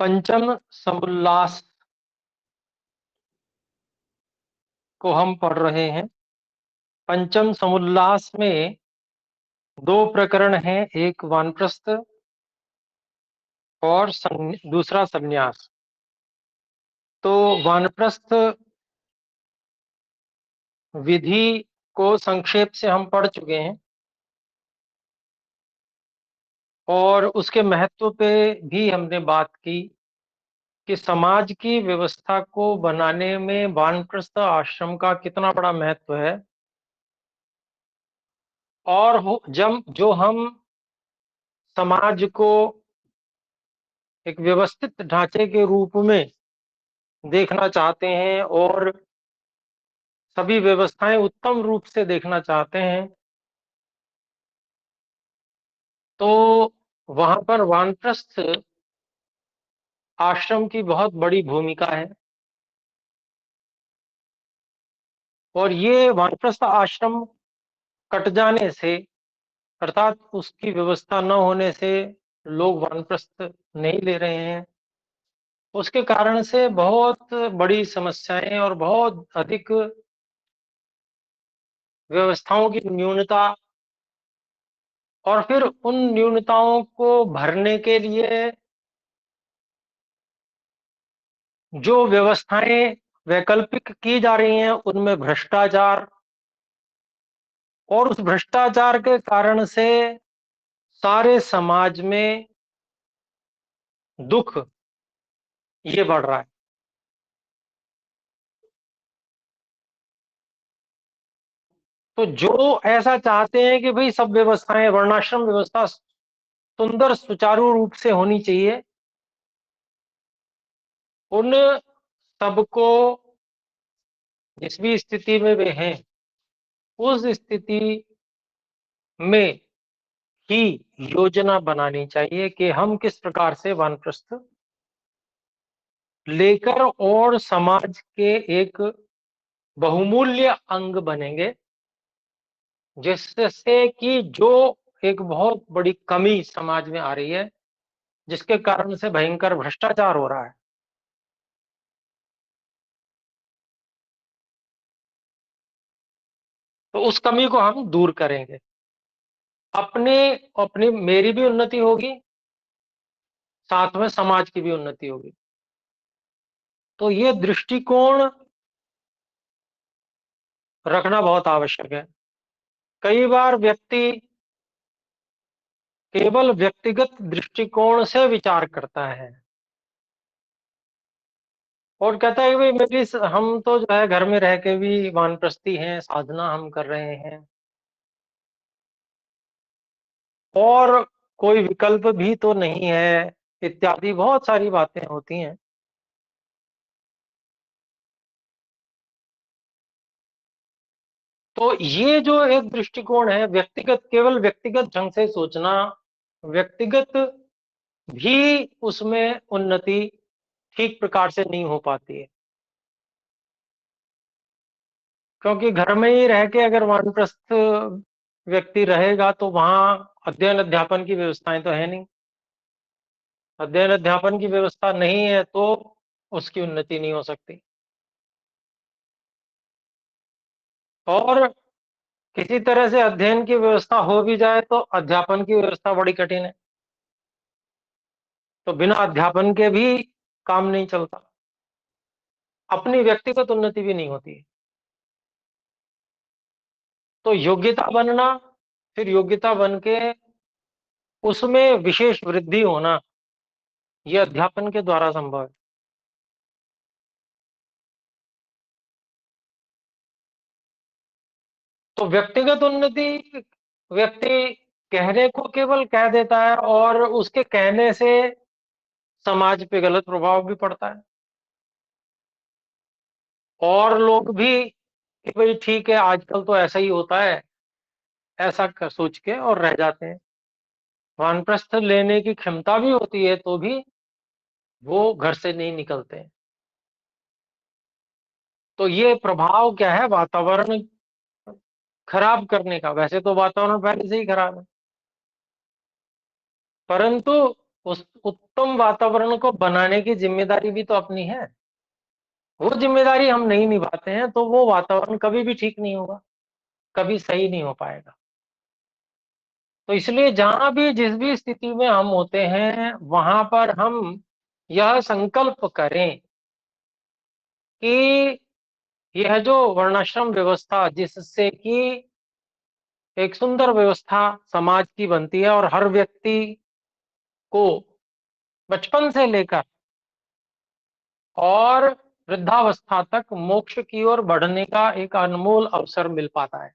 पंचम समुल्लास को हम पढ़ रहे हैं। पंचम समुल्लास में दो प्रकरण हैं, एक वानप्रस्थ और दूसरा संन्यास। तो वानप्रस्थ विधि को संक्षेप से हम पढ़ चुके हैं और उसके महत्व पे भी हमने बात की कि समाज की व्यवस्था को बनाने में वानप्रस्थ आश्रम का कितना बड़ा महत्व है। और जब जो हम समाज को एक व्यवस्थित ढांचे के रूप में देखना चाहते हैं और सभी व्यवस्थाएं उत्तम रूप से देखना चाहते हैं, तो वहां पर वानप्रस्थ आश्रम की बहुत बड़ी भूमिका है। और ये वानप्रस्थ आश्रम कट जाने से, अर्थात उसकी व्यवस्था न होने से लोग वानप्रस्थ नहीं ले रहे हैं, उसके कारण से बहुत बड़ी समस्याएं और बहुत अधिक व्यवस्थाओं की न्यूनता, और फिर उन न्यूनताओं को भरने के लिए जो व्यवस्थाएं वैकल्पिक की जा रही हैं उनमें भ्रष्टाचार, और उस भ्रष्टाचार के कारण से सारे समाज में दुख ये बढ़ रहा है। तो जो ऐसा चाहते हैं कि भाई सब व्यवस्थाएं, वर्णाश्रम व्यवस्था सुंदर सुचारू रूप से होनी चाहिए, उन सबको जिस भी स्थिति में वे हैं उस स्थिति में ही योजना बनानी चाहिए कि हम किस प्रकार से वानप्रस्थ लेकर और समाज के एक बहुमूल्य अंग बनेंगे, जिससे कि जो एक बहुत बड़ी कमी समाज में आ रही है, जिसके कारण से भयंकर भ्रष्टाचार हो रहा है, तो उस कमी को हम दूर करेंगे। अपने अपनी मेरी भी उन्नति होगी, साथ में समाज की भी उन्नति होगी। तो ये दृष्टिकोण रखना बहुत आवश्यक है। कई बार व्यक्ति केवल व्यक्तिगत दृष्टिकोण से विचार करता है और कहता है कि भाई मेरी हम तो जो है घर में रह के भी वानप्रस्थी हैं, साधना हम कर रहे हैं और कोई विकल्प भी तो नहीं है, इत्यादि बहुत सारी बातें होती हैं। तो ये जो एक दृष्टिकोण है, व्यक्तिगत, केवल व्यक्तिगत ढंग से सोचना, व्यक्तिगत भी उसमें उन्नति ठीक प्रकार से नहीं हो पाती है, क्योंकि घर में ही रह के अगर वानप्रस्थ व्यक्ति रहेगा तो वहां अध्ययन अध्यापन की व्यवस्थाएं तो है नहीं। अध्ययन अध्यापन की व्यवस्था नहीं है तो उसकी उन्नति नहीं हो सकती। और किसी तरह से अध्ययन की व्यवस्था हो भी जाए तो अध्यापन की व्यवस्था बड़ी कठिन है, तो बिना अध्यापन के भी काम नहीं चलता, अपनी व्यक्तिगत उन्नति भी नहीं होती है। तो योग्यता बनना, फिर योग्यता बन के उसमें विशेष वृद्धि होना, यह अध्यापन के द्वारा संभव है। तो व्यक्तिगत उन्नति, व्यक्ति कहने को केवल कह देता है और उसके कहने से समाज पे गलत प्रभाव भी पड़ता है, और लोग भी कि भाई ठीक है आजकल तो ऐसा ही होता है, ऐसा सोच के और रह जाते हैं। वानप्रस्थ लेने की क्षमता भी होती है तो भी वो घर से नहीं निकलते हैं। तो ये प्रभाव क्या है, वातावरण खराब करने का। वैसे तो वातावरण पहले से ही खराब है, परंतु उस उत्तम वातावरण को बनाने की जिम्मेदारी भी तो अपनी है। वो जिम्मेदारी हम नहीं निभाते हैं तो वो वातावरण कभी भी ठीक नहीं होगा, कभी सही नहीं हो पाएगा। तो इसलिए जहां भी जिस भी स्थिति में हम होते हैं वहां पर हम यह संकल्प करें कि यह जो वर्णाश्रम व्यवस्था जिससे कि एक सुंदर व्यवस्था समाज की बनती है और हर व्यक्ति को बचपन से लेकर और वृद्धावस्था तक मोक्ष की ओर बढ़ने का एक अनमोल अवसर मिल पाता है।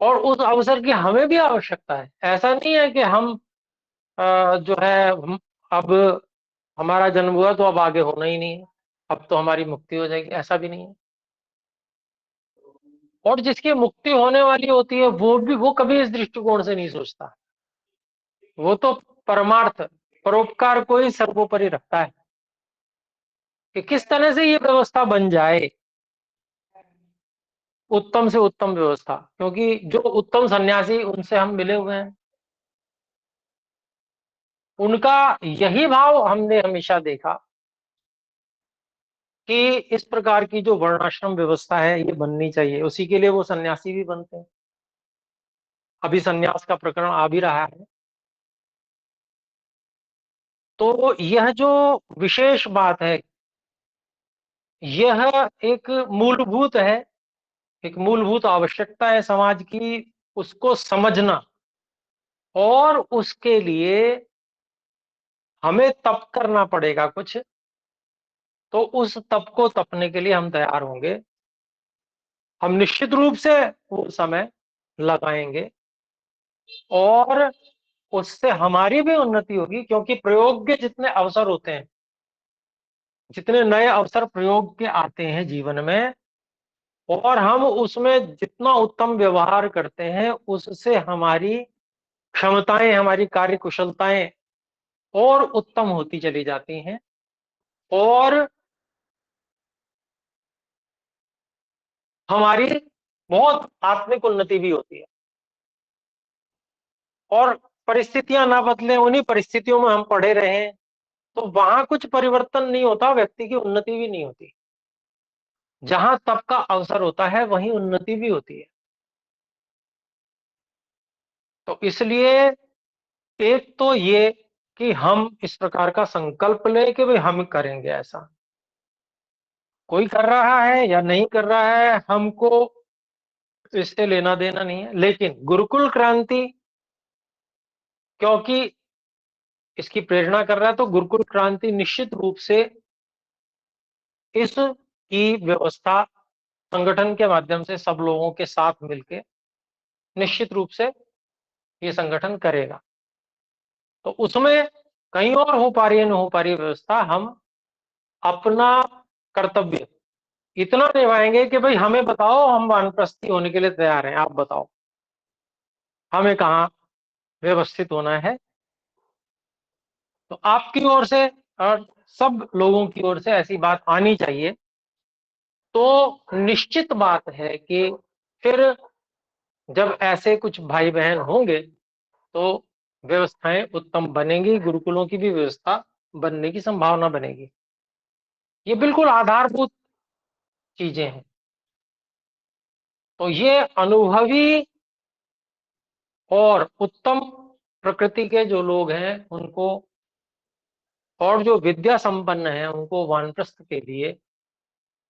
और उस अवसर की हमें भी आवश्यकता है। ऐसा नहीं है कि हम जो है अब हमारा जन्म हुआ तो अब आगे होना ही नहीं है, अब तो हमारी मुक्ति हो जाएगी, ऐसा भी नहीं है। और जिसकी मुक्ति होने वाली होती है वो कभी इस दृष्टिकोण से नहीं सोचता। वो तो परमार्थ परोपकार को ही सर्वोपरि रखता है कि किस तरह से ये व्यवस्था बन जाए, उत्तम से उत्तम व्यवस्था। क्योंकि जो उत्तम सन्यासी उनसे हम मिले हुए हैं, उनका यही भाव हमने हमेशा देखा कि इस प्रकार की जो वर्णाश्रम व्यवस्था है ये बननी चाहिए। उसी के लिए वो सन्यासी भी बनते हैं। अभी सन्यास का प्रकरण आ भी रहा है। तो यह जो विशेष बात है, यह एक मूलभूत है, एक मूलभूत आवश्यकता है समाज की, उसको समझना। और उसके लिए हमें तप करना पड़ेगा कुछ। तो उस तप को तपने के लिए हम तैयार होंगे। हम निश्चित रूप से वो समय लगाएंगे और उससे हमारी भी उन्नति होगी। क्योंकि प्रयोग के जितने अवसर होते हैं, जितने नए अवसर प्रयोग के आते हैं जीवन में, और हम उसमें जितना उत्तम व्यवहार करते हैं उससे हमारी क्षमताएं, हमारी कार्य कुशलताएं और उत्तम होती चली जाती हैं। और हमारी बहुत आत्मिक उन्नति भी होती है। और परिस्थितियां ना बदले, उन्हीं परिस्थितियों में हम पड़े रहें, तो वहां कुछ परिवर्तन नहीं होता, व्यक्ति की उन्नति भी नहीं होती। जहां तप का अवसर होता है वहीं उन्नति भी होती है। तो इसलिए एक तो ये कि हम इस प्रकार का संकल्प लें कि भाई हम करेंगे ऐसा। कोई कर रहा है या नहीं कर रहा है हमको इससे लेना देना नहीं है। लेकिन गुरुकुल क्रांति क्योंकि इसकी प्रेरणा कर रहा है, तो गुरुकुल क्रांति निश्चित रूप से इस की व्यवस्था संगठन के माध्यम से सब लोगों के साथ मिलकर निश्चित रूप से ये संगठन करेगा। तो उसमें कहीं और हो पा रही है, न हो पा रही है व्यवस्था, हम अपना कर्तव्य इतना निभाएंगे कि भाई हमें बताओ, हम वानप्रस्थी होने के लिए तैयार हैं, आप बताओ हमें कहाँ व्यवस्थित होना है। तो आपकी ओर से और सब लोगों की ओर से ऐसी बात आनी चाहिए। तो निश्चित बात है कि फिर जब ऐसे कुछ भाई बहन होंगे तो व्यवस्थाएं उत्तम बनेंगी, गुरुकुलों की भी व्यवस्था बनने की संभावना बनेगी। ये बिल्कुल आधारभूत चीजें हैं। तो ये अनुभवी और उत्तम प्रकृति के जो लोग हैं उनको, और जो विद्या संपन्न है उनको वानप्रस्थ के लिए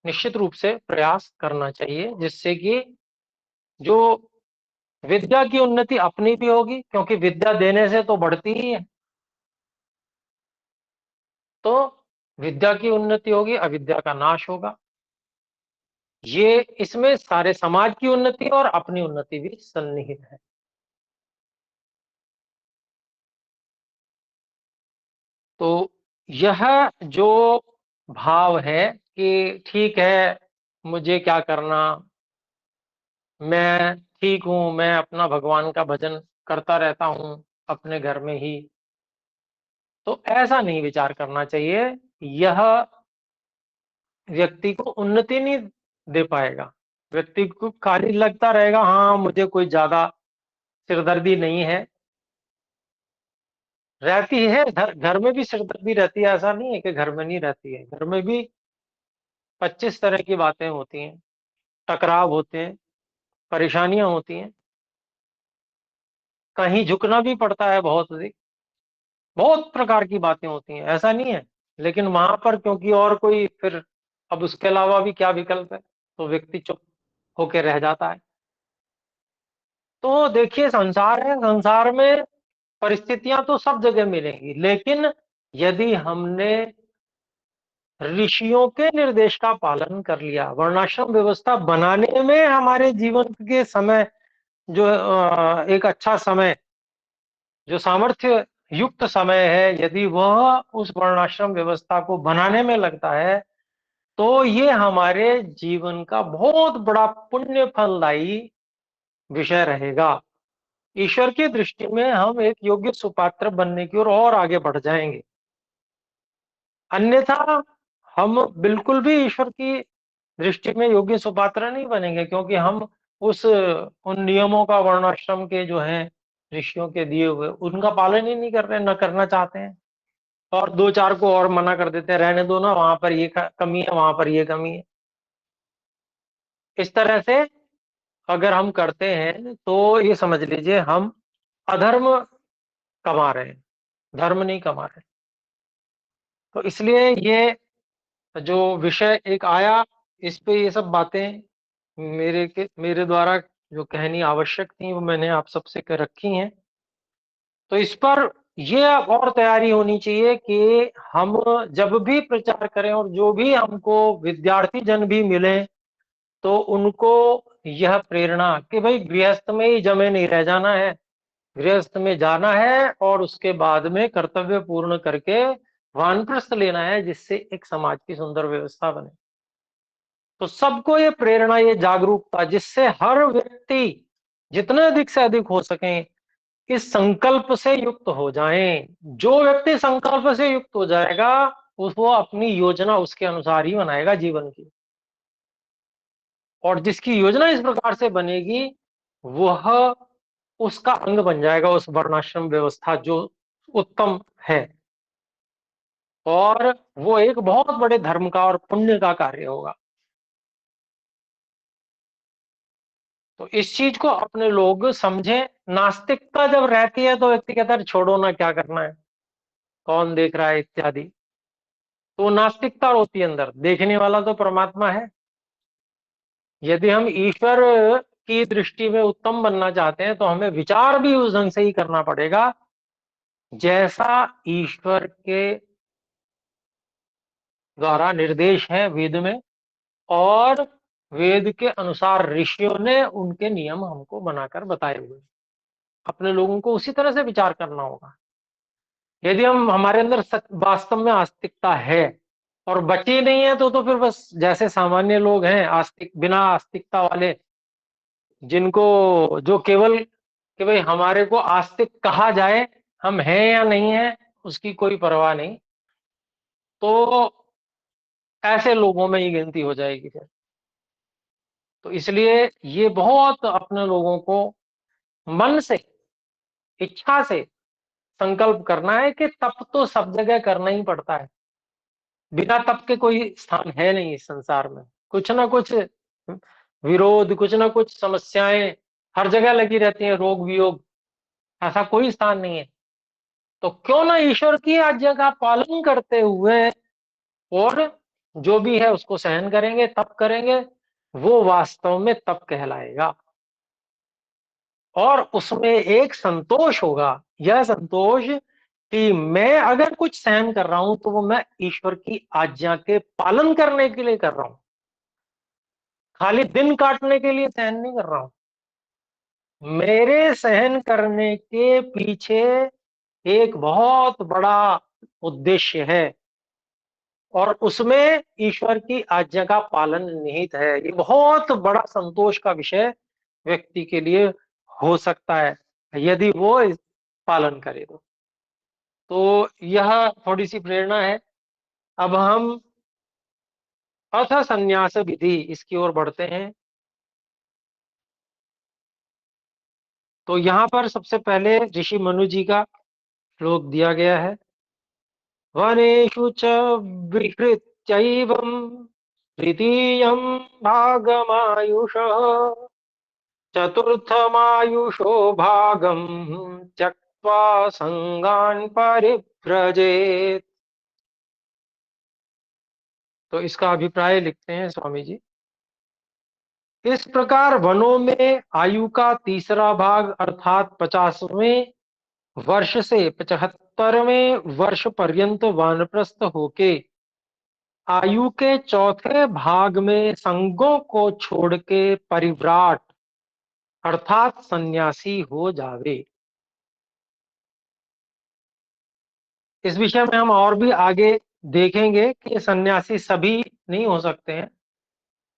निश्चित रूप से प्रयास करना चाहिए, जिससे कि जो विद्या की उन्नति अपनी भी होगी, क्योंकि विद्या देने से तो बढ़ती ही है। तो विद्या की उन्नति होगी, अविद्या का नाश होगा। ये इसमें सारे समाज की उन्नति और अपनी उन्नति भी सन्निहित है। तो यह जो भाव है कि ठीक है, मुझे क्या करना, मैं ठीक हूं, मैं अपना भगवान का भजन करता रहता हूं अपने घर में ही, तो ऐसा नहीं विचार करना चाहिए। यह व्यक्ति को उन्नति नहीं दे पाएगा। व्यक्ति को खाली लगता रहेगा हाँ मुझे कोई ज्यादा सिरदर्दी नहीं है। रहती है, घर में भी सिरदर्दी रहती है, ऐसा नहीं है कि घर में नहीं रहती है। घर में भी 25 तरह की बातें होती हैं, टकराव होते हैं, परेशानियां होती हैं, कहीं झुकना भी पड़ता है, बहुत प्रकार की बातें होती हैं, ऐसा नहीं है। लेकिन वहां पर क्योंकि और कोई फिर, अब उसके अलावा भी क्या विकल्प है, तो व्यक्ति चुप होके रह जाता है। तो देखिए, संसार है, संसार में परिस्थितियां तो सब जगह मिलेंगी, लेकिन यदि हमने ऋषियों के निर्देश का पालन कर लिया, वर्णाश्रम व्यवस्था बनाने में हमारे जीवन के समय, जो एक अच्छा समय, जो सामर्थ्य युक्त समय है, यदि वह उस वर्णाश्रम व्यवस्था को बनाने में लगता है, तो ये हमारे जीवन का बहुत बड़ा पुण्य फलदायी विषय रहेगा। ईश्वर की दृष्टि में हम एक योग्य सुपात्र बनने की ओर और आगे बढ़ जाएंगे। अन्यथा हम बिल्कुल भी ईश्वर की दृष्टि में योग्य सुपात्र नहीं बनेंगे, क्योंकि हम उस उन नियमों का, वर्णाश्रम के जो हैं ऋषियों के दिए हुए, उनका पालन ही नहीं कर रहे, न करना चाहते हैं, और दो चार को और मना कर देते हैं, रहने दो ना, वहां पर ये कमी है, वहां पर ये कमी है। इस तरह से अगर हम करते हैं तो ये समझ लीजिए हम अधर्म कमा रहे हैं, धर्म नहीं कमा रहे। तो इसलिए ये जो विषय एक आया, इस पे ये सब बातें मेरे द्वारा जो कहनी आवश्यक थी, वो मैंने आप सबसे कर रखी हैं। तो इस पर ये और तैयारी होनी चाहिए कि हम जब भी प्रचार करें, और जो भी हमको विद्यार्थी जन भी मिले, तो उनको यह प्रेरणा कि भाई गृहस्थ में ही जमे नहीं रह जाना है, गृहस्थ में जाना है और उसके बाद में कर्तव्य पूर्ण करके वानप्रस्थ लेना है, जिससे एक समाज की सुंदर व्यवस्था बने। तो सबको ये प्रेरणा, ये जागरूकता, जिससे हर व्यक्ति जितने अधिक से अधिक हो सके इस संकल्प से युक्त हो जाएं। जो व्यक्ति संकल्प से युक्त हो जाएगा, उस वो अपनी योजना उसके अनुसार ही बनाएगा जीवन की, और जिसकी योजना इस प्रकार से बनेगी, वह उसका अंग बन जाएगा, उस वर्णाश्रम व्यवस्था जो उत्तम है, और वो एक बहुत बड़े धर्म का और पुण्य का कार्य होगा। तो इस चीज को अपने लोग समझें। नास्तिकता जब रहती है तो व्यक्ति कहता है छोड़ो ना, क्या करना है, कौन देख रहा है इत्यादि। तो नास्तिकता होती है, अंदर देखने वाला तो परमात्मा है। यदि हम ईश्वर की दृष्टि में उत्तम बनना चाहते हैं, तो हमें विचार भी उस ढंग से ही करना पड़ेगा जैसा ईश्वर के द्वारा निर्देश है वेद में, और वेद के अनुसार ऋषियों ने उनके नियम हमको बनाकर बताए हुए। अपने लोगों को उसी तरह से विचार करना होगा। यदि हम, हमारे अंदर वास्तव में आस्तिकता है और बची नहीं है, तो फिर बस जैसे सामान्य लोग हैं, आस्तिक, बिना आस्तिकता वाले, जिनको, जो केवल कि भाई हमारे को आस्तिक कहा जाए, हम हैं या नहीं है उसकी कोई परवाह नहीं, तो ऐसे लोगों में ही गिनती हो जाएगी फिर। तो इसलिए ये बहुत अपने लोगों को मन से, इच्छा से संकल्प करना है कि तप तो सब जगह करना ही पड़ता है। बिना तप के कोई स्थान है नहीं इस संसार में। कुछ ना कुछ विरोध, कुछ ना कुछ समस्याएं हर जगह लगी रहती हैं, रोग वियोग, ऐसा कोई स्थान नहीं है। तो क्यों ना ईश्वर की आज्ञा का पालन करते हुए, और जो भी है उसको सहन करेंगे, तप करेंगे, वो वास्तव में तप कहलाएगा। और उसमें एक संतोष होगा, यह संतोष कि मैं अगर कुछ सहन कर रहा हूं, तो वो मैं ईश्वर की आज्ञा के पालन करने के लिए कर रहा हूं, खाली दिन काटने के लिए सहन नहीं कर रहा हूं। मेरे सहन करने के पीछे एक बहुत बड़ा उद्देश्य है, और उसमें ईश्वर की आज्ञा का पालन निहित है। ये बहुत बड़ा संतोष का विषय व्यक्ति के लिए हो सकता है, यदि वो इस पालन करे तो यह थोड़ी सी प्रेरणा है। अब हम अथ संन्यास विधि, इसकी ओर बढ़ते हैं। तो यहाँ पर सबसे पहले ऋषि मनु जी का श्लोक दिया गया है। वनेषु च विहृत्यैवं तृतीयं भागमायुषः चतुर्थमायुषो भागं त्यक्त्वा संगान् परिव्रजेत्। तो इसका अभिप्राय लिखते हैं स्वामी जी। इस प्रकार वनों में आयु का तीसरा भाग अर्थात 50वें वर्ष से 75वें वर्ष पर्यंत वानप्रस्थ होके आयु के चौथे भाग में संगों को छोड़ के परिव्राट अर्थात सन्यासी हो जावे। इस विषय में हम और भी आगे देखेंगे कि सन्यासी सभी नहीं हो सकते हैं,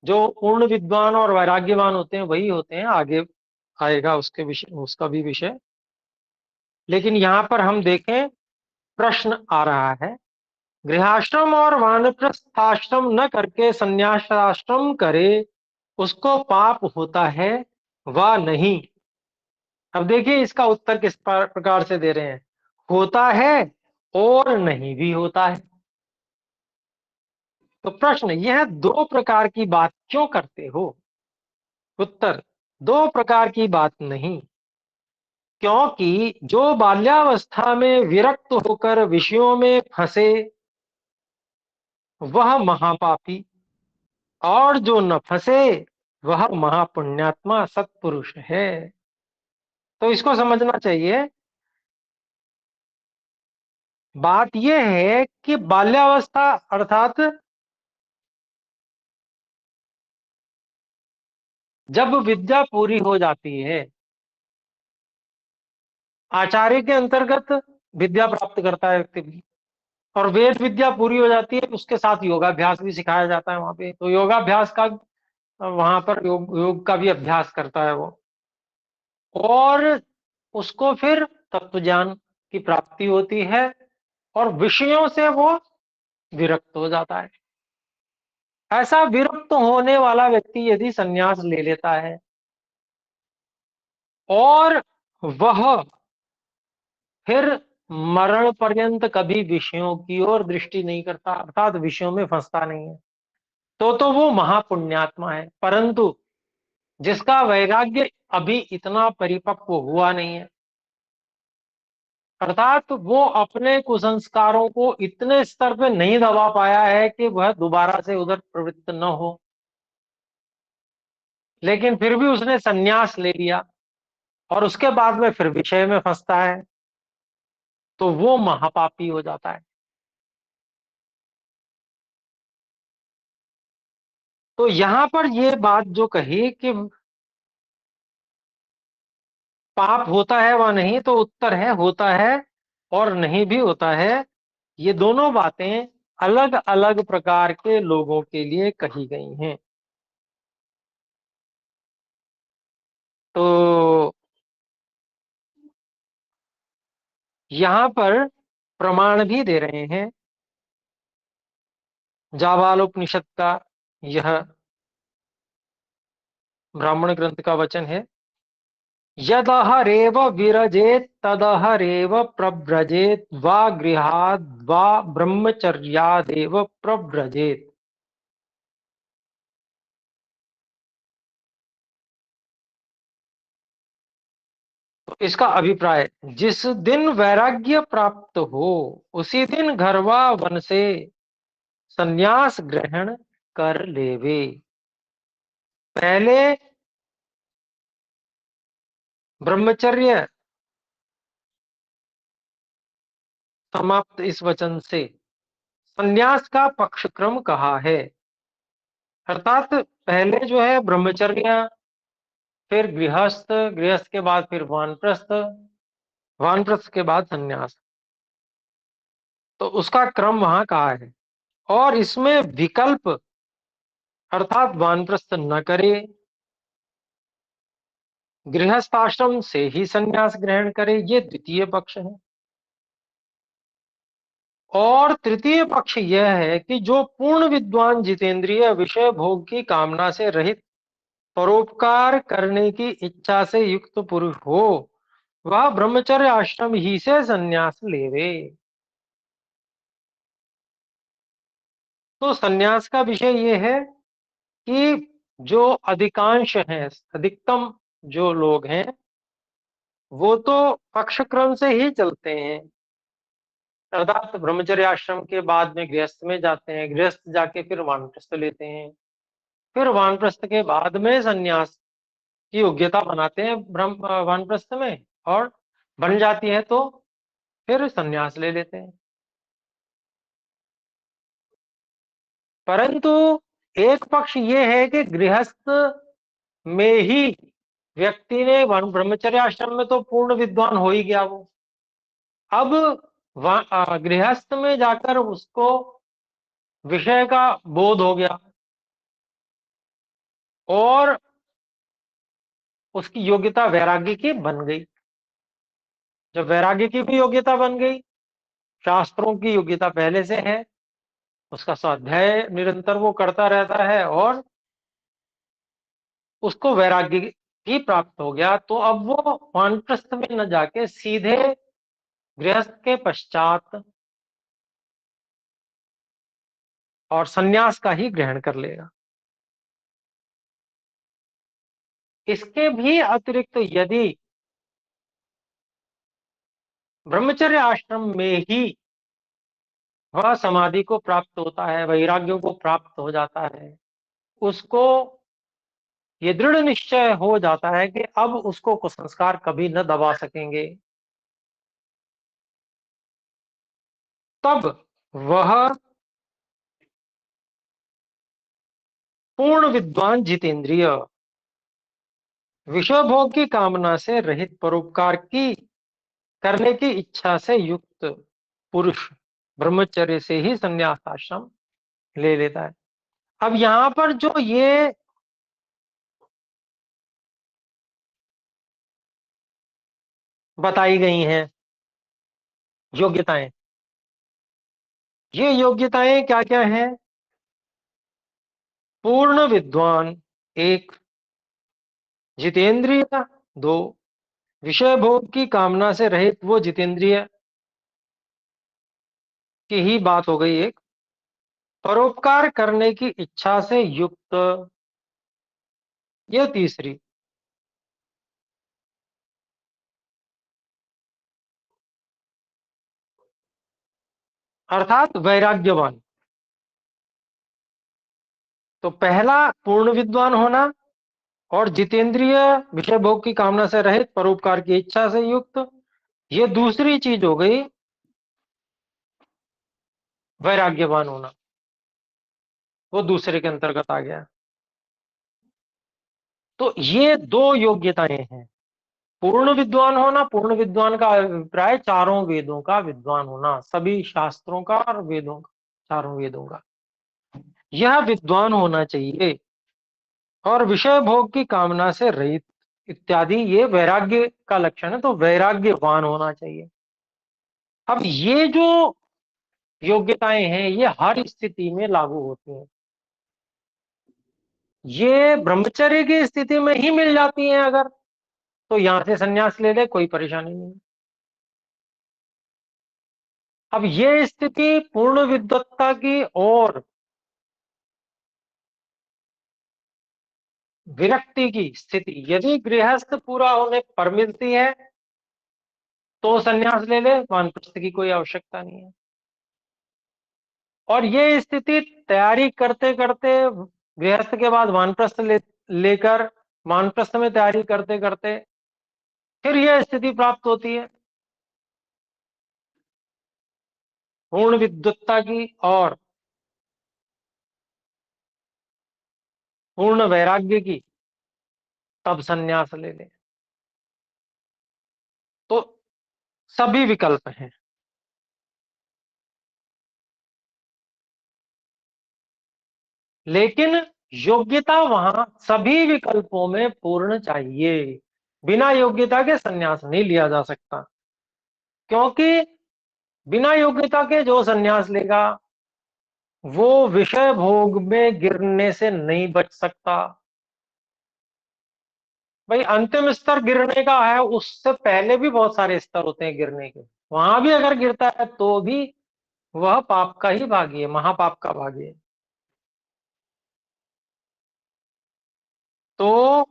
जो पूर्ण विद्वान और वैराग्यवान होते हैं वही होते हैं। आगे आएगा उसके विषय, उसका भी विषय। लेकिन यहाँ पर हम देखें, प्रश्न आ रहा है, गृहाश्रम और वानप्रस्थाश्रम न करके संन्यासाश्रम करे उसको पाप होता है व नहीं। अब देखिए इसका उत्तर किस प्रकार से दे रहे हैं, होता है और नहीं भी होता है। तो प्रश्न, यह दो प्रकार की बात क्यों करते हो? उत्तर, दो प्रकार की बात नहीं, क्योंकि जो बाल्यावस्था में विरक्त होकर विषयों में फंसे वह महापापी, और जो न फंसे वह महापुण्यात्मा सत्पुरुष है। तो इसको समझना चाहिए। बात यह है कि बाल्यावस्था अर्थात जब विद्या पूरी हो जाती है, आचार्य के अंतर्गत विद्या प्राप्त करता है व्यक्ति भी, और वेद विद्या पूरी हो जाती है, उसके साथ योगाभ्यास भी सिखाया जाता है वहां पे। तो योगाभ्यास का वहां पर योग का भी अभ्यास करता है वो, और उसको फिर तत्व ज्ञान की प्राप्ति होती है और विषयों से वो विरक्त हो जाता है। ऐसा विरक्त होने वाला व्यक्ति यदि संन्यास ले लेता है और वह फिर मरण पर्यंत कभी विषयों की ओर दृष्टि नहीं करता, अर्थात विषयों में फंसता नहीं है, तो वो महापुण्यात्मा है। परंतु जिसका वैराग्य अभी इतना परिपक्व हुआ नहीं है, अर्थात वो अपने कुसंस्कारों को इतने स्तर पे नहीं दबा पाया है कि वह दोबारा से उधर प्रवृत्त न हो, लेकिन फिर भी उसने संन्यास ले लिया और उसके बाद में फिर विषय में फंसता है, तो वो महापापी हो जाता है। तो यहां पर ये बात जो कही कि पाप होता है व नहीं, तो उत्तर है होता है और नहीं भी होता है। ये दोनों बातें अलग अलग प्रकार के लोगों के लिए कही गई हैं। तो यहां पर प्रमाण भी दे रहे हैं। जाबालोपनिषद का यह ब्राह्मण ग्रंथ का वचन है, यदहरेव विरजेत तदहरेव प्रव्रजेत वा गृहाद् वा ब्रह्मचर्यादेव प्रव्रजेत। तो इसका अभिप्राय, जिस दिन वैराग्य प्राप्त हो उसी दिन घर व वन से संन्यास ग्रहण कर लेवे। पहले ब्रह्मचर्य समाप्त इस वचन से संन्यास का पक्षक्रम कहा है, अर्थात पहले जो है ब्रह्मचर्य, फिर गृहस्थ, गृहस्थ के बाद फिर वानप्रस्थ, वानप्रस्थ के बाद संन्यास। तो उसका क्रम वहां कहा है, और इसमें विकल्प अर्थात वानप्रस्थ न करे, गृहस्थ आश्रम से ही संन्यास ग्रहण करे, ये द्वितीय पक्ष है। और तृतीय पक्ष यह है कि जो पूर्ण विद्वान जितेंद्रिय विषय भोग की कामना से रहित परोपकार करने की इच्छा से युक्त पुरुष हो, वह ब्रह्मचर्य आश्रम ही से संन्यास लेवे। तो संन्यास का विषय ये है कि जो अधिकांश हैं, अधिकतम जो लोग हैं, वो तो पक्षक्रम से ही चलते हैं, अर्थात ब्रह्मचर्य आश्रम के बाद में गृहस्थ में जाते हैं, गृहस्थ जाके फिर वानप्रस्थ लेते हैं, फिर वानप्रस्थ के बाद में संन्यास की योग्यता बनाते हैं ब्रह्म वानप्रस्थ में, और बन जाती है तो फिर संन्यास ले लेते हैं। परंतु एक पक्ष ये है कि गृहस्थ में ही व्यक्ति ने ब्रह्मचर्य आश्रम में तो पूर्ण विद्वान हो ही गया वो, अब गृहस्थ में जाकर उसको विषय का बोध हो गया और उसकी योग्यता वैराग्य की बन गई। जब वैराग्य की भी योग्यता बन गई, शास्त्रों की योग्यता पहले से है, उसका स्वाध्याय निरंतर वो करता रहता है और उसको वैराग्य भी प्राप्त हो गया, तो अब वो वानप्रस्थ में न जाके सीधे गृहस्थ के पश्चात और सन्यास का ही ग्रहण कर लेगा। इसके भी अतिरिक्त यदि ब्रह्मचर्य आश्रम में ही वह समाधि को प्राप्त होता है, वैराग्य को प्राप्त हो जाता है, उसको ये दृढ़ निश्चय हो जाता है कि अब उसको कुसंस्कार कभी न दबा सकेंगे, तब वह पूर्ण विद्वान जितेंद्रिय, विषय भोग की कामना से रहित, परोपकार की करने की इच्छा से युक्त पुरुष ब्रह्मचर्य से ही संन्यास आश्रम ले लेता है। अब यहां पर जो ये बताई गई हैं योग्यताएं, ये योग्यताएं क्या क्या हैं? पूर्ण विद्वान एक, जितेंद्रिय दो, विषय भोग की कामना से रहित वो जितेंद्रिय की ही बात हो गई एक, परोपकार करने की इच्छा से युक्त ये तीसरी, अर्थात वैराग्यवान। तो पहला पूर्ण विद्वान होना, और जितेंद्रिय, विषय भोग की कामना से रहित, परोपकार की इच्छा से युक्त, ये दूसरी चीज हो गई वैराग्यवान होना, वो दूसरे के अंतर्गत आ गया। तो ये दो योग्यताएं हैं, पूर्ण विद्वान होना, पूर्ण विद्वान का अभिप्राय चारों वेदों का विद्वान होना, सभी शास्त्रों का और वेदों का, चारों वेदों का यह विद्वान होना चाहिए, और विषय भोग की कामना से रहित इत्यादि ये वैराग्य का लक्षण है, तो वैराग्यवान होना चाहिए। अब ये जो योग्यताएं हैं ये हर स्थिति में लागू होती हैं, ये ब्रह्मचर्य की स्थिति में ही मिल जाती हैं अगर, तो यहां से संन्यास ले ले, कोई परेशानी नहीं। अब ये स्थिति पूर्ण विद्वत्ता की और विरक्ति की स्थिति यदि गृहस्थ पूरा होने पर मिलती है तो संन्यास ले ले, वानप्रस्थ की कोई आवश्यकता नहीं है। और ये स्थिति तैयारी करते करते, गृहस्थ के बाद वानप्रस्थ लेकर वानप्रस्थ में तैयारी करते करते फिर यह स्थिति प्राप्त होती है पूर्ण विद्वत्ता की और पूर्ण वैराग्य की, तब संन्यास ले ले। तो सभी विकल्प हैं, लेकिन योग्यता वहां सभी विकल्पों में पूर्ण चाहिए, बिना योग्यता के संन्यास नहीं लिया जा सकता, क्योंकि बिना योग्यता के जो संन्यास लेगा वो विषय भोग में गिरने से नहीं बच सकता, भाई अंतिम स्तर गिरने का है, उससे पहले भी बहुत सारे स्तर होते हैं गिरने के। वहां भी अगर गिरता है तो भी वह पाप का ही भागी है, महापाप का भागी है। तो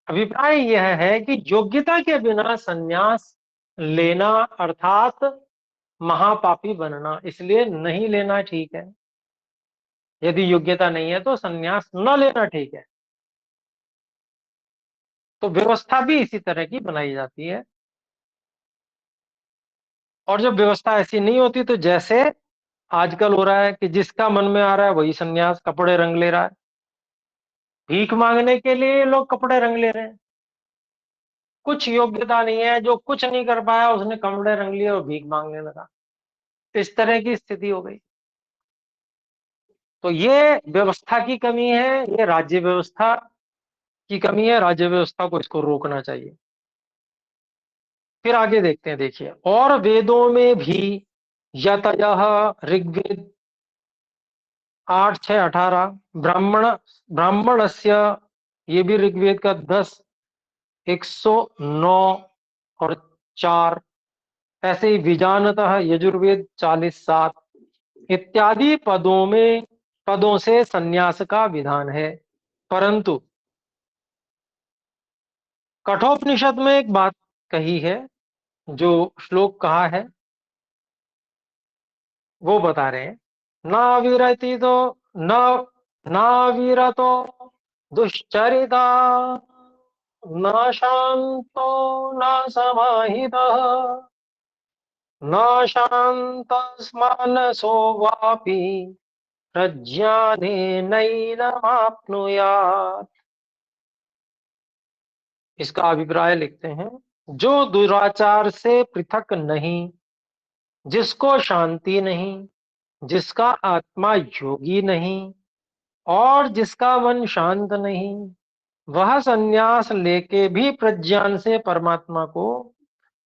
अभिप्राय यह है कि योग्यता के बिना संन्यास लेना अर्थात महापापी बनना, इसलिए नहीं लेना ठीक है। यदि योग्यता नहीं है तो संन्यास न लेना ठीक है। तो व्यवस्था भी इसी तरह की बनाई जाती है। और जब व्यवस्था ऐसी नहीं होती तो जैसे आजकल हो रहा है कि जिसका मन में आ रहा है वही संन्यास कपड़े रंग ले रहा है। भीख मांगने के लिए लोग कपड़े रंग ले रहे हैं। कुछ योग्यता नहीं है, जो कुछ नहीं कर पाया उसने कपड़े रंग लिए और भीख मांगने लगा। इस तरह की स्थिति हो गई। तो ये व्यवस्था की कमी है, ये राज्य व्यवस्था की कमी है। राज्य व्यवस्था को इसको रोकना चाहिए। फिर आगे देखते हैं, देखिए, और वेदों में भी यतयः ऋग्वेद 8:6-18, ब्राह्मण ब्राह्मणस्य, ये भी ऋग्वेद का 10:109 और 4, ऐसे ही विजानतः यजुर्वेद 40:7 इत्यादि पदों से संन्यास का विधान है। परंतु कठोपनिषद में एक बात कही है, जो श्लोक कहा है वो बता रहे हैं। ना विरति तो न ना विरतो दुश्चरिता, न शांतो न समाहितः, न शान्तस्मानसो वापि प्रज्ञानेनैनमाप्नुयात्। इसका अभिप्राय लिखते हैं, जो दुराचार से पृथक नहीं, जिसको शांति नहीं, जिसका आत्मा योगी नहीं और जिसका मन शांत नहीं, वह संन्यास लेके भी प्रज्ञान से परमात्मा को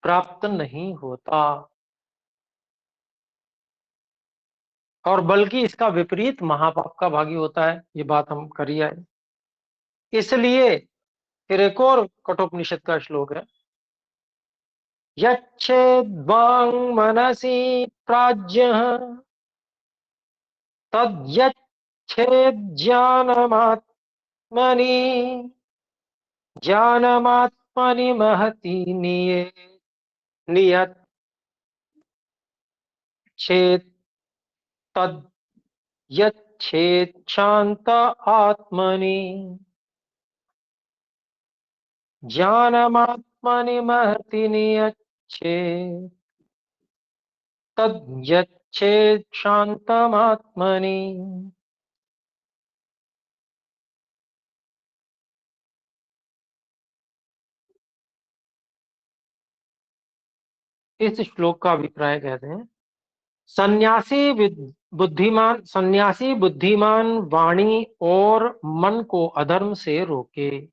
प्राप्त नहीं होता, और बल्कि इसका विपरीत महापाप का भागी होता है। ये बात हम कर ही आए। इसलिए फिर एक और कठोपनिषद का श्लोक है, यच्छेद्वांग मनसि प्राज्ञः तद्यच्छेज्ञानमात्मनि, ज्ञानमात्मनि महति नियच्छेत् तद्यच्छेत् शांत आत्मनि, ज्ञानमात्मनि महति नियच्छेत् तद्यच्छेत् शांतमात्मनि। इस श्लोक का अभिप्राय कहते हैं, सन्यासी बुद्धिमान वाणी और मन को अधर्म से रोके,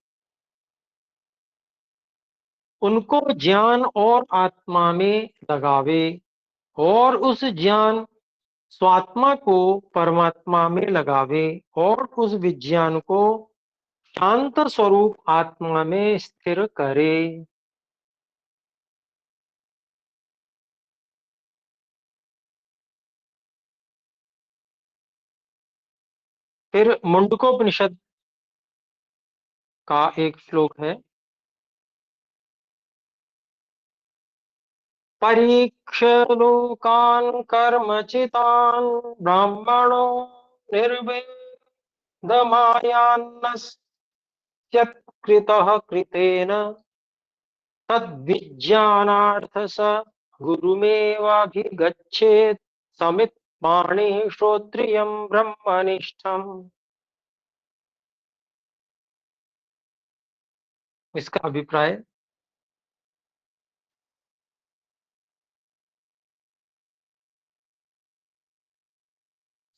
उनको ज्ञान और आत्मा में लगावे, और उस ज्ञान स्वात्मा को परमात्मा में लगावे, और उस विज्ञान को शांत स्वरूप आत्मा में स्थिर करे। फिर मुंडकोपनिषद का एक श्लोक है, परीक्ष लोकान् कर्मचितान् ब्राह्मणो निर्वेदमायान्नस्य कृतः कृतेन तद्विज्ञानार्थ स गुरुमेवाभिगच्छेत् समित् पाणिः श्रोत्रियं ब्रह्मनिष्ठम्। इसका अभिप्राय,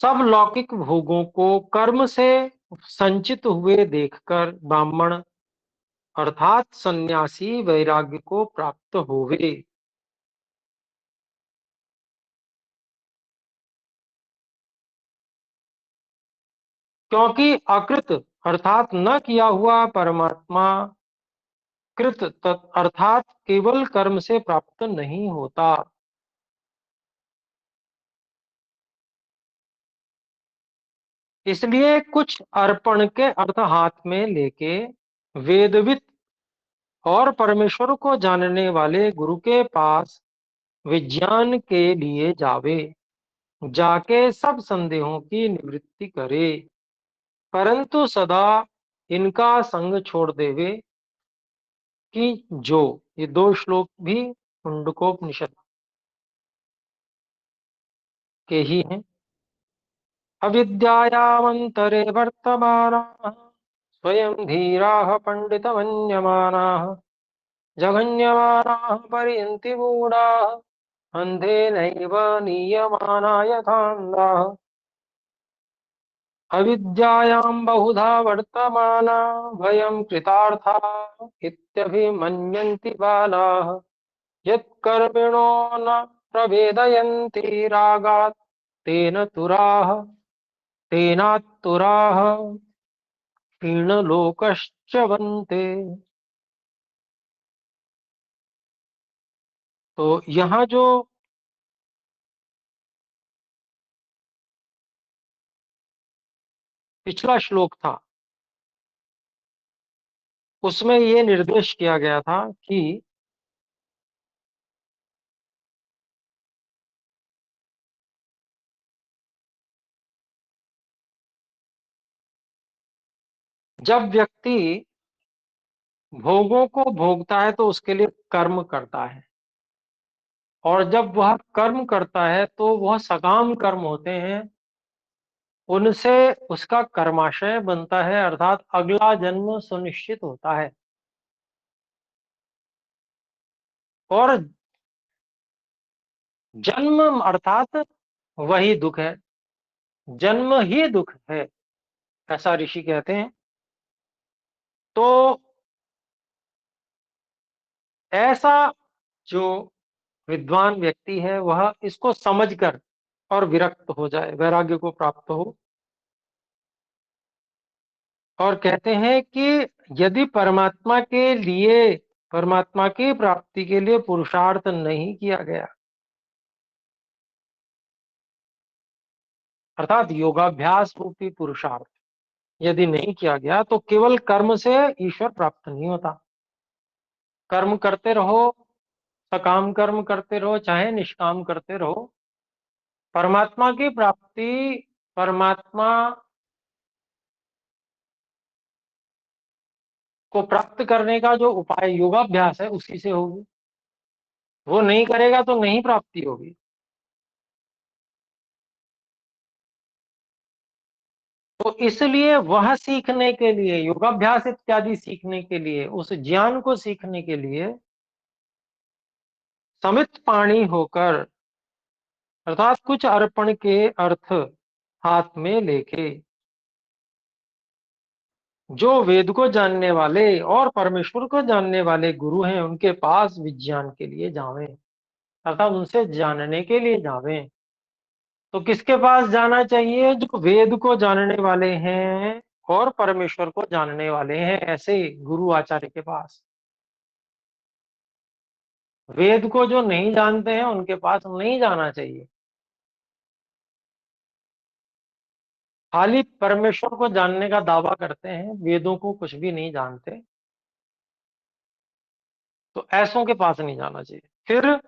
सब लौकिक भोगों को कर्म से संचित हुए देखकर ब्राह्मण अर्थात सन्यासी वैराग्य को प्राप्त होवे। क्योंकि अकृत अर्थात न किया हुआ परमात्मा कृत अर्थात केवल कर्म से प्राप्त नहीं होता। इसलिए कुछ अर्पण के अर्थ हाथ में लेके वेदविद और परमेश्वर को जानने वाले गुरु के पास विज्ञान के लिए जावे, जाके सब संदेहों की निवृत्ति करे, परंतु सदा इनका संग छोड़ देवे कि जो, ये दो श्लोक भी मुंडकोपनिषद के ही हैं। अविद्यायामन्तरे वर्तमानाः स्वयं धीराः पंडितमन्यमानाः जघन्यमानाः पर्यन्ति मूढाः अन्धेनैव नीयमाना यथान्धाः। अविद्यायां बहुधा वर्तमाना भयं कृतार्था इत्यभिमन्यन्ति बालाः यत्कर्मिणो न प्रभेदयन्ति रागात् तेन तुराः तेनात्तुराः क्षीणलोकश्च बनते। तो यहाँ जो पिछला श्लोक था उसमें ये निर्देश किया गया था कि जब व्यक्ति भोगों को भोगता है तो उसके लिए कर्म करता है, और जब वह कर्म करता है तो वह सकाम कर्म होते हैं, उनसे उसका कर्माशय बनता है, अर्थात अगला जन्म सुनिश्चित होता है। और जन्म अर्थात वही दुख है, जन्म ही दुख है, ऐसा ऋषि कहते हैं। तो ऐसा जो विद्वान व्यक्ति है वह इसको समझकर और विरक्त हो जाए, वैराग्य को प्राप्त हो, और कहते हैं कि यदि परमात्मा के लिए, परमात्मा की प्राप्ति के लिए पुरुषार्थ नहीं किया गया, अर्थात योगाभ्यास रूपी पुरुषार्थ यदि नहीं किया गया, तो केवल कर्म से ईश्वर प्राप्त नहीं होता। कर्म करते रहो, सकाम कर्म करते रहो चाहे निष्काम करते रहो, परमात्मा की प्राप्ति, परमात्मा को प्राप्त करने का जो उपाय योगाभ्यास है उसी से होगी। वो नहीं करेगा तो नहीं प्राप्ति होगी। तो इसलिए वह सीखने के लिए, योगाभ्यास इत्यादि सीखने के लिए, उस ज्ञान को सीखने के लिए समित पाणी होकर, अर्थात कुछ अर्पण के अर्थ हाथ में लेके, जो वेद को जानने वाले और परमेश्वर को जानने वाले गुरु हैं उनके पास विज्ञान के लिए जावें, अर्थात उनसे जानने के लिए जावें। तो किसके पास जाना चाहिए? जो वेद को जानने वाले हैं और परमेश्वर को जानने वाले हैं, ऐसे गुरु आचार्य के पास। वेद को जो नहीं जानते हैं उनके पास नहीं जाना चाहिए। खाली परमेश्वर को जानने का दावा करते हैं, वेदों को कुछ भी नहीं जानते, तो ऐसों के पास नहीं जाना चाहिए। फिर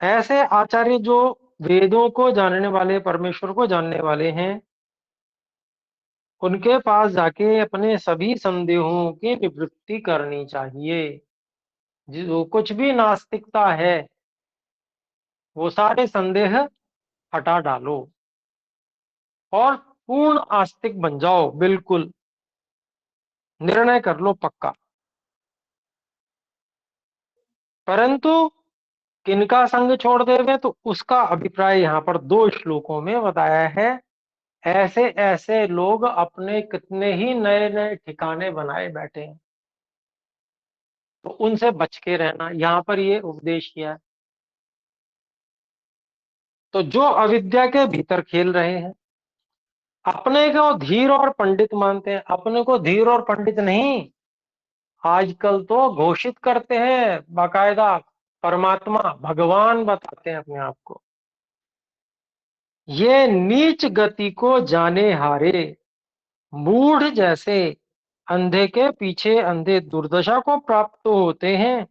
ऐसे आचार्य जो वेदों को जानने वाले, परमेश्वर को जानने वाले हैं, उनके पास जाके अपने सभी संदेहों की निवृत्ति करनी चाहिए। जो कुछ भी नास्तिकता है वो सारे संदेह हटा डालो और पूर्ण आस्तिक बन जाओ, बिल्कुल निर्णय कर लो पक्का। परंतु किनका संग छोड़ देवे, तो उसका अभिप्राय यहाँ पर दो श्लोकों में बताया है। ऐसे ऐसे लोग अपने कितने ही नए नए ठिकाने बनाए बैठे हैं, तो उनसे बच के रहना, यहाँ पर ये उपदेश किया है। तो जो अविद्या के भीतर खेल रहे हैं, अपने को धीर और पंडित मानते हैं, अपने को धीर और पंडित नहीं, आजकल तो घोषित करते हैं बाकायदा, परमात्मा भगवान बताते हैं अपने आप को। ये नीच गति को जाने हारे, मूढ़ जैसे अंधे के पीछे अंधे दुर्दशा को प्राप्त तो होते हैं,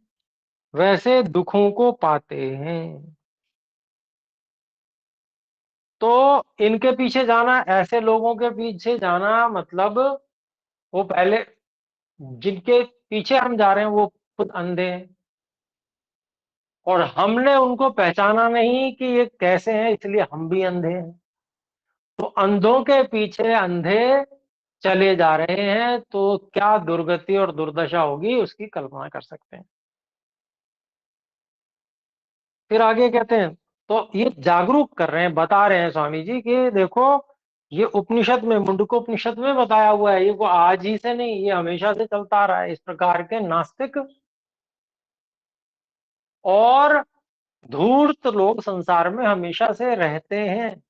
वैसे दुखों को पाते हैं। तो इनके पीछे जाना, ऐसे लोगों के पीछे जाना मतलब, वो पहले जिनके पीछे हम जा रहे हैं वो खुद अंधे हैं, और हमने उनको पहचाना नहीं कि ये कैसे हैं, इसलिए हम भी अंधे हैं। तो अंधों के पीछे अंधे चले जा रहे हैं, तो क्या दुर्गति और दुर्दशा होगी उसकी कल्पना कर सकते हैं। फिर आगे कहते हैं, तो ये जागरूक कर रहे हैं, बता रहे हैं स्वामी जी कि देखो, ये उपनिषद में, मुंडकोपनिषद में बताया हुआ है, ये को आज ही से नहीं, ये हमेशा से चलता आ रहा है। इस प्रकार के नास्तिक और धूर्त लोग संसार में हमेशा से रहते हैं,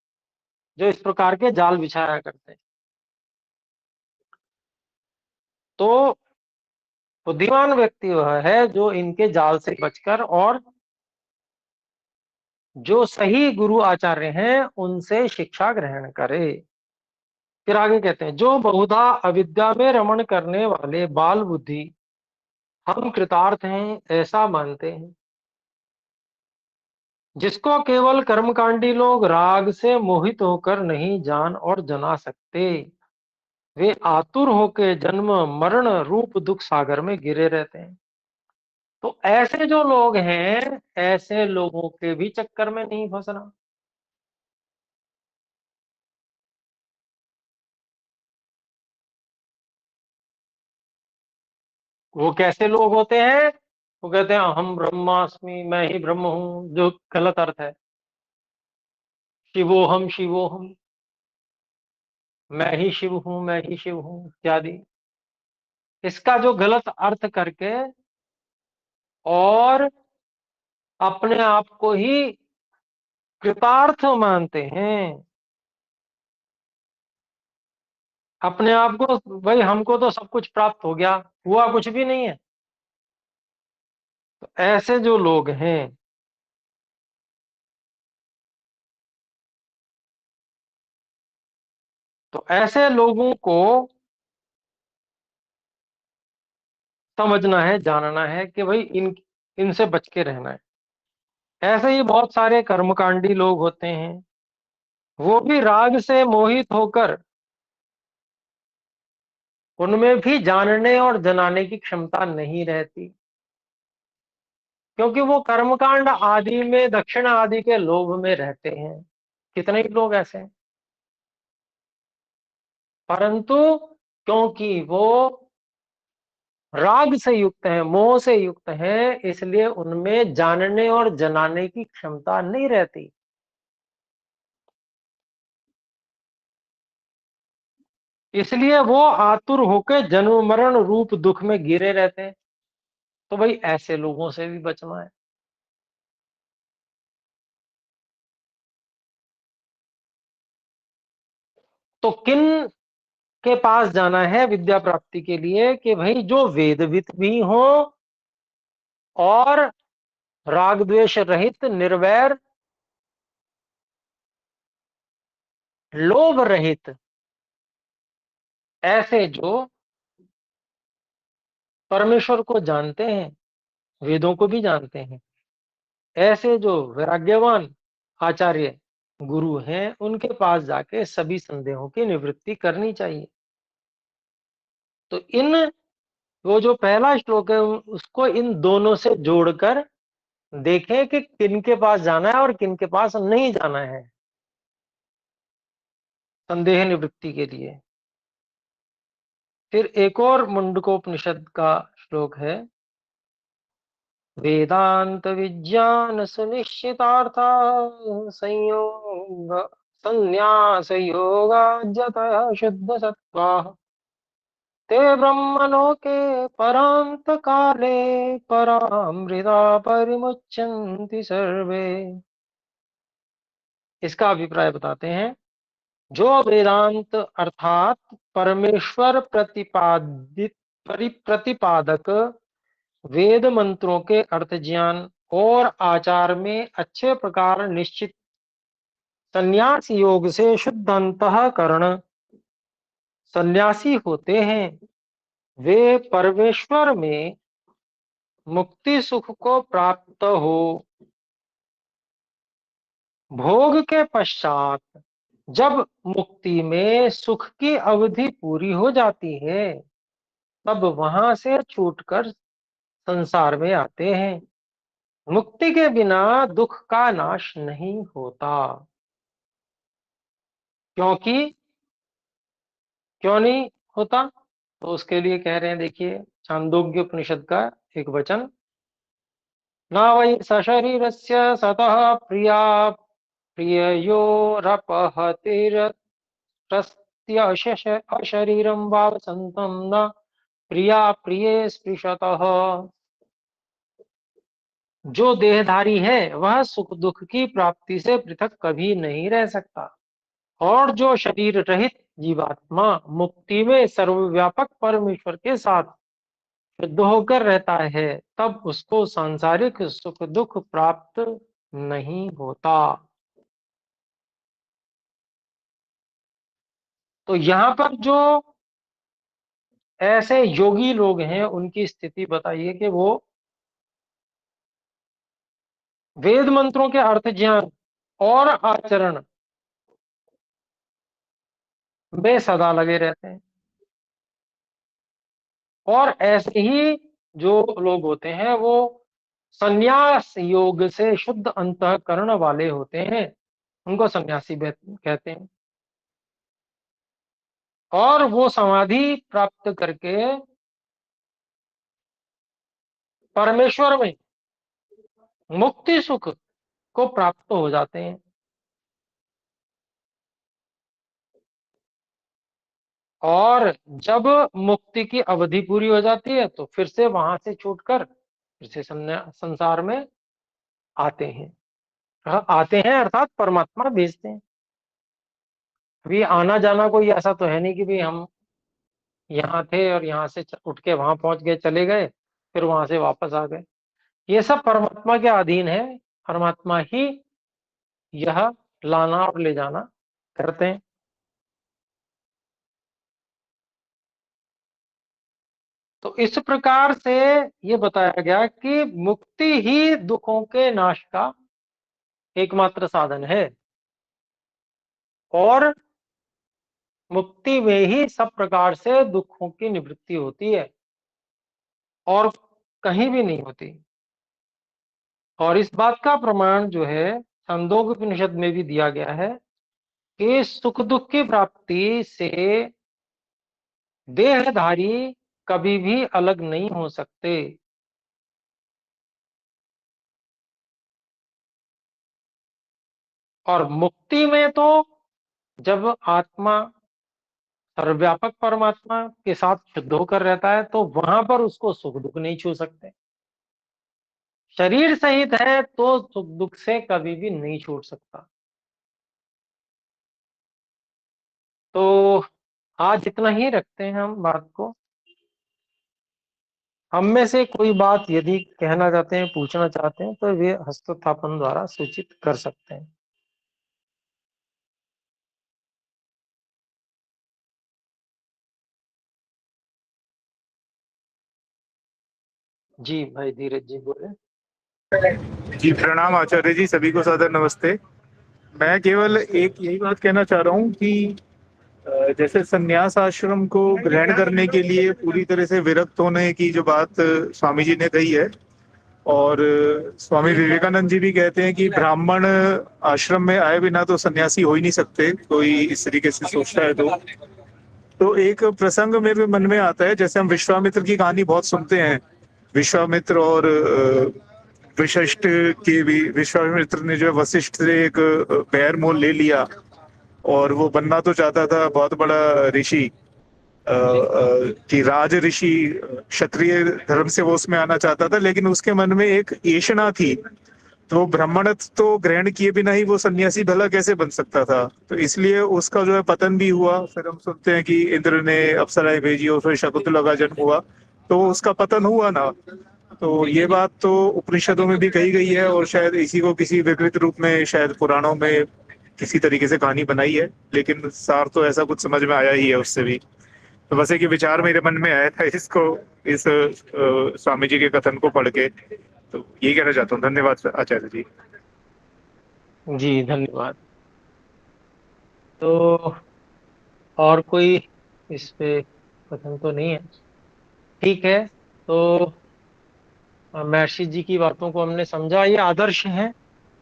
जो इस प्रकार के जाल बिछाया करते हैं। तो बुद्धिमान व्यक्ति वह है जो इनके जाल से बचकर, और जो सही गुरु आचार्य हैं उनसे शिक्षा ग्रहण करे। फिर आगे कहते हैं, जो बहुधा अविद्या में रमण करने वाले बाल बुद्धि हम कृतार्थ हैं ऐसा मानते हैं, जिसको केवल कर्मकांडी लोग राग से मोहित होकर नहीं जान और जना सकते, वे आतुर होकर जन्म मरण रूप दुख सागर में गिरे रहते हैं। तो ऐसे जो लोग हैं, ऐसे लोगों के भी चक्कर में नहीं फंसना। वो कैसे लोग होते हैं? वो कहते हैं हम ब्रह्मास्मि, मैं ही ब्रह्म हूं, जो गलत अर्थ है। शिवोहम शिवोहम, मैं ही शिव हूं, मैं ही शिव हूं इत्यादि, इसका जो गलत अर्थ करके, और अपने आप को ही कृतार्थ मानते हैं, अपने आप को, भाई हमको तो सब कुछ प्राप्त हो गया, हुआ कुछ भी नहीं है। तो ऐसे जो लोग हैं, तो ऐसे लोगों को समझना है, जानना है कि भाई इनसे बच के रहना है। ऐसे ही बहुत सारे कर्मकांडी लोग होते हैं, वो भी राग से मोहित होकर, उनमें भी जानने और जनाने की क्षमता नहीं रहती, क्योंकि वो कर्मकांड आदि में, दक्षिणा आदि के लोभ में रहते हैं। कितने ही लोग ऐसे हैं, परंतु क्योंकि वो राग से युक्त है, मोह से युक्त है, इसलिए उनमें जानने और जनाने की क्षमता नहीं रहती। इसलिए वो आतुर होकर जन्म मरण रूप दुख में गिरे रहते हैं। तो भाई ऐसे लोगों से भी बचना है। तो किन के पास जाना है विद्या प्राप्ति के लिए? कि भाई जो वेदवित भी हो, और राग द्वेष रहित, निर्वैर, लोभ रहित, ऐसे जो परमेश्वर को जानते हैं, वेदों को भी जानते हैं, ऐसे जो वैराग्यवान आचार्य गुरु हैं, उनके पास जाके सभी संदेहों की निवृत्ति करनी चाहिए। तो इन, वो जो पहला श्लोक है उसको इन दोनों से जोड़कर देखें कि किन के पास जाना है और किन के पास नहीं जाना है संदेह निवृत्ति के लिए। फिर एक और मुंडकोपनिषद का श्लोक है, वेदांत विज्ञान सुनिश्चितार्था संयोग संन्यास योगा जतः शुद्ध सत्वा ते ब्रह्मलोके परांत काले परामृता परिमुच्यन्ति सर्वे। इसका अभिप्राय बताते हैं जो वेदांत अर्थात परमेश्वर प्रतिपादक वेद मंत्रों के अर्थ ज्ञान और आचार में अच्छे प्रकार निश्चित संन्यास योग से शुद्ध अंतःकरण सन्यासी होते हैं, वे परमेश्वर में मुक्ति सुख को प्राप्त हो भोग के पश्चात जब मुक्ति में सुख की अवधि पूरी हो जाती है, तब वहां से छूटकर संसार में आते हैं। मुक्ति के बिना दुख का नाश नहीं होता। क्योंकि क्यों नहीं होता? तो उसके लिए कह रहे हैं, देखिए छांदोग्य उपनिषद का एक वचन, न वै सशरीरस्य सतः प्रिया प्रिययोरपहतिरस्य अशरीरं वावसन्तं न प्रिया प्रिये स्पृशतः। जो देहधारी है वह सुख दुख की प्राप्ति से पृथक कभी नहीं रह सकता, और जो शरीर रहित जीवात्मा मुक्ति में सर्वव्यापक परमेश्वर के साथ शुद्ध होकर रहता है, तब उसको सांसारिक सुख दुख प्राप्त नहीं होता। तो यहाँ पर जो ऐसे योगी लोग हैं उनकी स्थिति बताइए कि वो वेद मंत्रों के अर्थ ज्ञान और आचरण में सदा लगे रहते हैं, और ऐसे ही जो लोग होते हैं वो संन्यास योग से शुद्ध अंतःकरण वाले होते हैं, उनको सन्यासी कहते हैं। और वो समाधि प्राप्त करके परमेश्वर में मुक्ति सुख को प्राप्त हो जाते हैं। और जब मुक्ति की अवधि पूरी हो जाती है तो फिर से वहां से छूटकर फिर से संसार में आते हैं। आते हैं अर्थात परमात्मा भेजते हैं। अभी आना जाना कोई ऐसा तो है नहीं कि भाई हम यहाँ थे और यहाँ से उठ के वहां पहुंच गए, चले गए, फिर वहां से वापस आ गए। ये सब परमात्मा के अधीन है। परमात्मा ही यह लाना और ले जाना करते हैं। तो इस प्रकार से ये बताया गया कि मुक्ति ही दुखों के नाश का एकमात्र साधन है, और मुक्ति में ही सब प्रकार से दुखों की निवृत्ति होती है, और कहीं भी नहीं होती। और इस बात का प्रमाण जो है छंदोग्य उपनिषद में भी दिया गया है कि सुख दुख की प्राप्ति से देहधारी कभी भी अलग नहीं हो सकते। और मुक्ति में तो जब आत्मा सर्वव्यापक परमात्मा के साथ शुद्ध होकर रहता है तो वहां पर उसको सुख दुख नहीं छू सकते। शरीर सहित है तो सुख दुख से कभी भी नहीं छूट सकता। तो आज इतना ही रखते हैं हम बात को। हम में से कोई बात यदि कहना चाहते हैं, पूछना चाहते हैं, तो वे हस्तोत्थापन द्वारा सूचित कर सकते हैं। जी भाई धीरज जी बोले। जी प्रणाम आचार्य जी, सभी को सादर नमस्ते। मैं केवल एक यही बात कहना चाह रहा हूँ कि जैसे संन्यास आश्रम को ग्रहण करने के लिए पूरी तरह से विरक्त होने की जो बात स्वामी जी ने कही है, और स्वामी विवेकानंद जी भी कहते हैं कि ब्राह्मण आश्रम में आए बिना तो सन्यासी हो ही नहीं सकते, कोई इस तरीके से सोचता है। तो एक प्रसंग मेरे मन में आता है, जैसे हम विश्वामित्र की कहानी बहुत सुनते हैं। विश्वामित्र और वशिष्ठ के भी, विश्वामित्र ने जो वशिष्ठ से एक बैर मोल ले लिया, और वो बनना तो चाहता था बहुत बड़ा ऋषि, कि राज ऋषि, क्षत्रिय धर्म से वो उसमें आना चाहता था, लेकिन उसके मन में एक ऐषणा थी। तो ब्राह्मणत्व तो ग्रहण किए बिना ही वो सन्यासी भला कैसे बन सकता था। तो इसलिए उसका जो है पतन भी हुआ। फिर हम सुनते हैं कि इंद्र ने अप्सराएं भेजी और फिर शकुंतला का जन्म हुआ, तो उसका पतन हुआ ना। तो ये बात तो उपनिषदों में भी कही गई है, और शायद इसी को किसी विकृत रूप में शायद पुराणों में किसी तरीके से कहानी बनाई है, लेकिन सार तो ऐसा कुछ समझ में आया ही है उससे भी। तो बस एक विचार मेरे मन में आया था इसको, इस स्वामी जी के कथन को पढ़ के। तो यही कहना चाहता हूँ। धन्यवाद आचार्य जी। जी धन्यवाद। तो और कोई इस पे कथन तो नहीं है? ठीक है। तो महर्षि जी की बातों को हमने समझा, ये आदर्श हैं।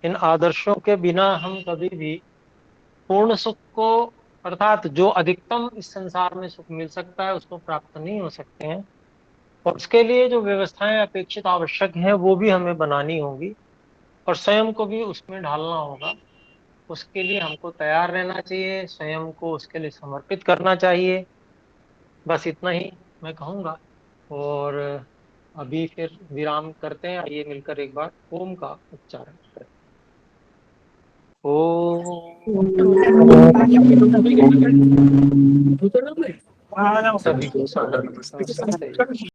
इन आदर्शों के बिना हम कभी भी पूर्ण सुख को, अर्थात जो अधिकतम इस संसार में सुख मिल सकता है, उसको प्राप्त नहीं हो सकते हैं। और उसके लिए जो व्यवस्थाएं अपेक्षित आवश्यक हैं वो भी हमें बनानी होंगी, और स्वयं को भी उसमें ढालना होगा। उसके लिए हमको तैयार रहना चाहिए, स्वयं को उसके लिए समर्पित करना चाहिए। बस इतना ही मैं कहूँगा। और अभी फिर विराम करते हैं। आइए मिलकर एक बार ओम का उच्चारण करें। ओम। सभी को सादर नमस्ते।